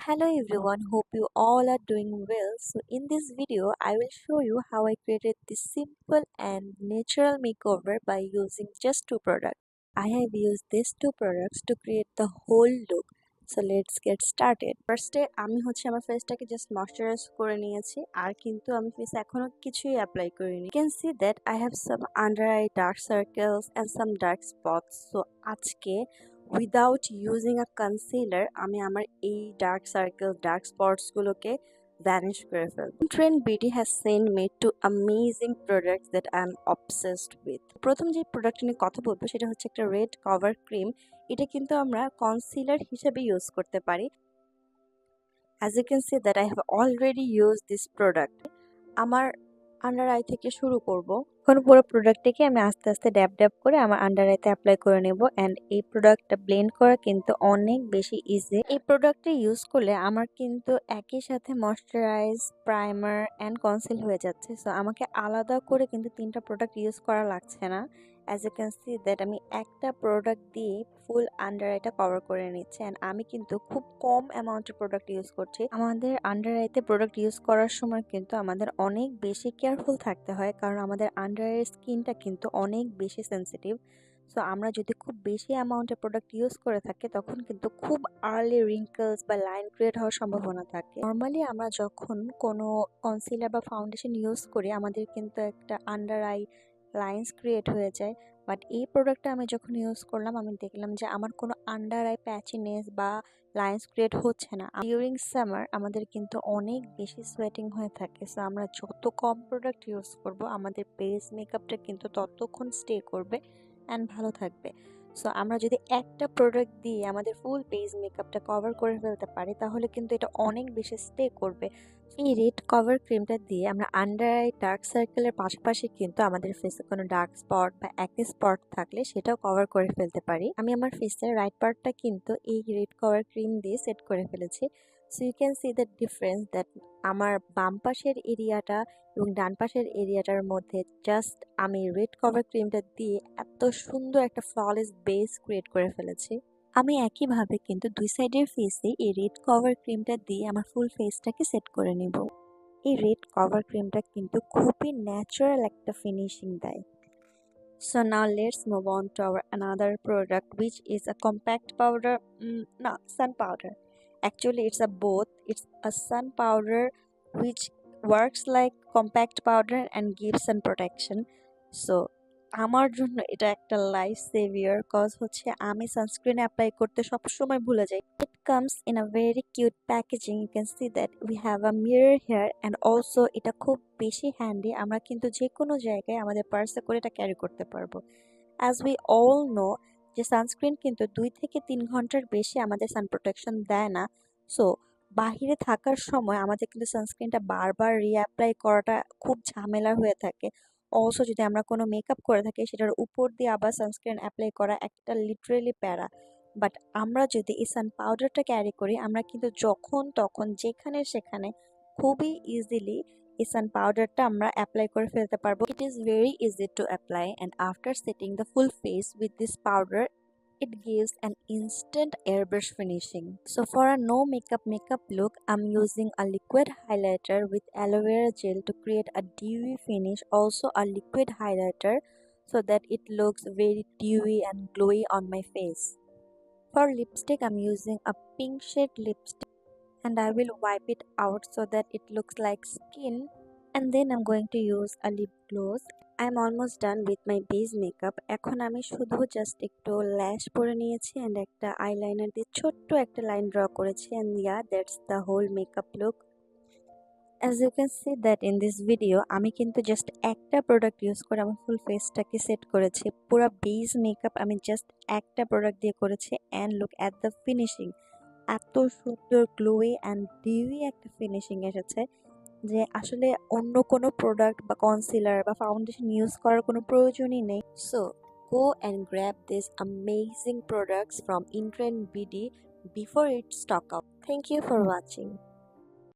Hello everyone, hope you all are doing well. So in this video, I will show you how I created this simple and natural makeover by using just two products. I have used these two products to create the whole look. So let's get started. ফার্স্টে আমি আমার ফেসটাকে just moisturise করে নিয়েছি আর কিন্তু আমি ফেসে এখনো কিছুই অ্যাপ্লাই করিনি। You can see that I have some under eye dark circles and some dark spots. So আজকে উইদাউট ইউজিং আ কনসিলার আমি আমার এই ডার্ক সার্কেল ডার্ক স্পটস গুলোকে ভ্যানিশ করে ফেলবো। Trend beauty has send me two amazing products that I am obsessed with. প্রথম যে product নিয়ে কথা বলবো সেটা হচ্ছে একটা রেড কভার ক্রিম। এটা কিন্তু আমরা কনসিলার হিসেবে ইউজ করতে পারি। As you can see that I have already used this product. আমার আন্ডার আই থেকে শুরু করব। এখন পুরো প্রোডাক্টটাকে আমি আস্তে আস্তে ড্যাব ড্যাব করে আমার আন্ডার আইতে অ্যাপ্লাই করে নেব অ্যান্ড এই প্রোডাক্টটা ব্লেন্ড করা কিন্তু অনেক বেশি ইজি। এই প্রোডাক্টটা ইউজ করলে আমার কিন্তু একই সাথে ময়শ্চারাইজ প্রাইমার অ্যান্ড কনসিল হয়ে যাচ্ছে। সো আমাকে আলাদা করে কিন্তু তিনটা প্রোডাক্ট ইউজ করা লাগছে না। As you can see that আমি একটা প্রোডাক্ট দিয়ে ফুল আন্ডার আইটা কভার করে নিচ্ছি অ্যান্ড আমি কিন্তু খুব কম অ্যামাউন্টের প্রোডাক্ট ইউজ করছি। আমাদের আন্ডার আইতে প্রোডাক্ট ইউজ করার সময় কিন্তু আমাদের অনেক বেশি কেয়ারফুল থাকতে হয়, কারণ আমাদের আন্ডার আইয়ের স্কিনটা কিন্তু অনেক বেশি সেন্সিটিভ। সো আমরা যদি খুব বেশি অ্যামাউন্টের প্রোডাক্ট ইউজ করে থাকি তখন কিন্তু খুব আর্লি রিঙ্কলস বা লাইন ক্রিয়েট হওয়ার সম্ভাবনা থাকে। নর্মালি আমরা যখন কোনো কনসিলার বা ফাউন্ডেশন ইউজ করি আমাদের কিন্তু একটা আন্ডার আই লাইন্স ক্রিয়েট হয়ে যায়, বাট এই প্রোডাক্টটা আমি যখন ইউজ করলাম আমি দেখলাম যে আমার কোনো আন্ডার আই প্যাচিনেস বা লাইন্স ক্রিয়েট হচ্ছে না। ডিউরিং সামার আমাদের কিন্তু অনেক বেশি সোয়েটিং হয়ে থাকে। সো আমরা যত কম প্রোডাক্ট ইউজ করব আমাদের বেস মেকআপটা কিন্তু ততক্ষণ স্টে করবে অ্যান্ড ভালো থাকবে। সো আমরা যদি একটা প্রোডাক্ট দিয়ে আমাদের ফুল বেস মেকআপটা কভার করে ফেলতে পারি তাহলে কিন্তু এটা অনেক বেশি স্টে করবে। এই রেড কভার ক্রিমটা দিয়ে আমরা আন্ডার আই ডার্ক সার্কেলের পাশাপাশি কিন্তু আমাদের ফেসে কোনো ডার্ক স্পট বা একনি স্পট থাকলে সেটাও কভার করে ফেলতে পারি। আমি আমার ফেসের রাইট পার্টটা কিন্তু এই রেড কভার ক্রিম দিয়ে সেট করে ফেলেছি। So you can see the difference that আমার বাম পাশের এরিয়াটা এবং ডান পাশের এরিয়াটার মধ্যে জাস্ট আমি রেড কভার ক্রিমটা দিয়ে এত সুন্দর একটা ফ্ললেস বেস ক্রিয়েট করে ফেলেছি। আমি একইভাবে কিন্তু দুই সাইডের ফেসে এই রেড কভার ক্রিমটা দিয়ে আমার ফুল ফেসটাকে সেট করে নেব। এই রেড কভার ক্রিমটা কিন্তু খুবই ন্যাচারাল একটা ফিনিশিং দেয়। So now let's move on to our another product, which is a compact powder. No, sun powder. Actually, it's a both. It's a sun powder which works like compact powder and gives sun protection. So আমার জন্য এটা একটা life saviour, cause হচ্ছে আমি sunscreen apply করতে সবসময় ভুলে যাই। It comes in a very cute packaging. You can see that we have a mirror here and also এটা খুব বেশি হ্যান্ডি। আমরা কিন্তু যে কোনো জায়গায় আমাদের পার্সে করে এটা ক্যারি করতে পারবো। অ্যাজ উই অল নো যে সানস্ক্রিন কিন্তু 2 থেকে 3 ঘন্টার বেশি আমাদের সান প্রোটেকশন দেয় না। সো বাহিরে থাকার সময় আমাদের কিন্তু সানস্ক্রিনটা বারবার রিঅ্যাপ্লাই করাটা খুব ঝামেলা হয়ে থাকে। অলসো যদি আমরা কোনো মেকআপ করে থাকি সেটার উপর দিয়ে আবার সানস্ক্রিন অ্যাপ্লাই করা একটা লিটারেলি প্যারা। বাট আমরা যদি এই সান পাউডারটা ক্যারি করি আমরা কিন্তু যখন তখন যেখানে সেখানে খুবই ইজিলি এই সান পাউডারটা আমরা অ্যাপ্লাই করে ফেলতে পারবো। It is very easy to apply and after setting the full face with this powder it gives an instant airbrush finishing. So for a no makeup look, I'm using a liquid highlighter with aloe vera gel to create a dewy finish. Also a liquid highlighter so that it looks very dewy and glowy on my face. For lipstick, I'm using a pink shade lipstick and I will wipe it out so that it looks like skin, and then I'm going to use a lip gloss. I'm almost done with my base makeup. এখন আমি শুধু just একটু ল্যাশ পরে নিয়েছি and একটা eyeliner দিয়ে ছোট্ট একটা লাইন ড্র করেছি, and yeah, that's the whole makeup look. As you can see that in this video আমি কিন্তু জাস্ট একটা প্রোডাক্ট ইউজ করে আমার ফুল ফেসটাকে সেট করেছি। পুরো বেস মেকআপ আমি জাস্ট একটা প্রোডাক্ট দিয়ে করেছি and look at the finishing. এত সুন্দর গ্লোই অ্যান্ড ডিউই একটা ফিনিশিং এসেছে যে আসলে অন্য কোনো প্রোডাক্ট বা কনসিলার বা ফাউন্ডেশন ইউজ করার কোনো প্রয়োজনই নেই। So go and grab these amazing products from Intrend BD before it stock out. Thank you for watching.